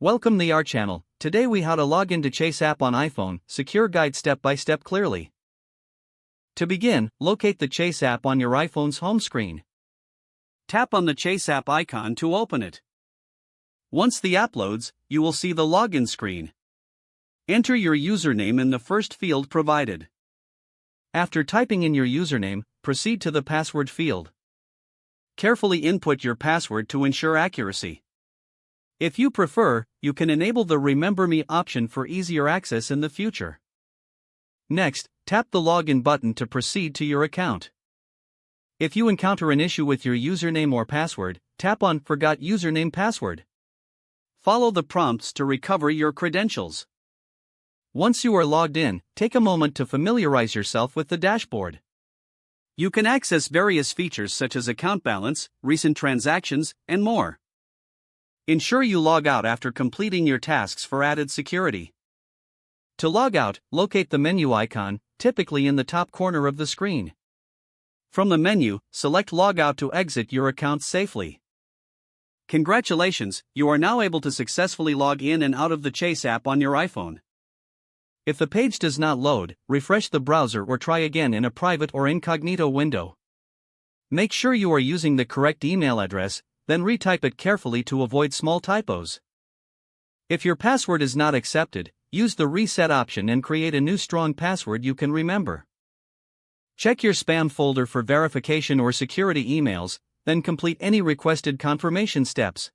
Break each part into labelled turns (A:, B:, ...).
A: Welcome to our channel. Today we how to log into Chase app on iPhone, secure guide step by step clearly. To begin, locate the Chase app on your iPhone's home screen. Tap on the Chase app icon to open it. Once the app loads, you will see the login screen. Enter your username in the first field provided. After typing in your username, proceed to the password field. Carefully input your password to ensure accuracy. If you prefer, you can enable the Remember Me option for easier access in the future. Next, tap the Login button to proceed to your account. If you encounter an issue with your username or password, tap on Forgot Username Password. Follow the prompts to recover your credentials. Once you are logged in, take a moment to familiarize yourself with the dashboard. You can access various features such as account balance, recent transactions, and more. Ensure you log out after completing your tasks for added security. To log out, locate the menu icon, typically in the top corner of the screen. From the menu, select Log Out to exit your account safely. Congratulations, you are now able to successfully log in and out of the Chase app on your iPhone. If the page does not load, refresh the browser or try again in a private or incognito window. Make sure you are using the correct email address, then retype it carefully to avoid small typos. If your password is not accepted, use the reset option and create a new strong password you can remember. Check your spam folder for verification or security emails, then complete any requested confirmation steps.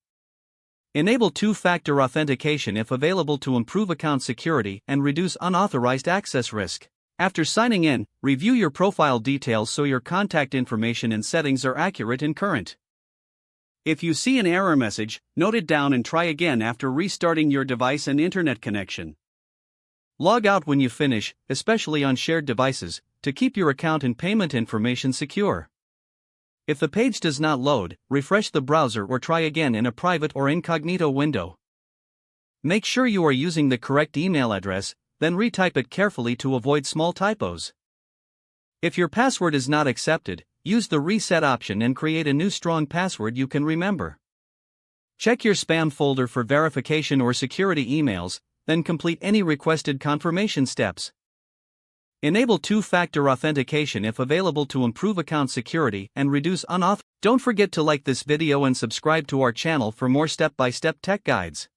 A: Enable two-factor authentication if available to improve account security and reduce unauthorized access risk. After signing in, review your profile details so your contact information and settings are accurate and current. If you see an error message, note it down and try again after restarting your device and internet connection. Log out when you finish, especially on shared devices, to keep your account and payment information secure. If the page does not load, refresh the browser or try again in a private or incognito window. Make sure you are using the correct email address, then retype it carefully to avoid small typos. If your password is not accepted, use the reset option and create a new strong password you can remember. Check your spam folder for verification or security emails, then complete any requested confirmation steps. Enable two-factor authentication if available to improve account security and reduce unauthorized. Don't forget to like this video and subscribe to our channel for more step-by-step tech guides.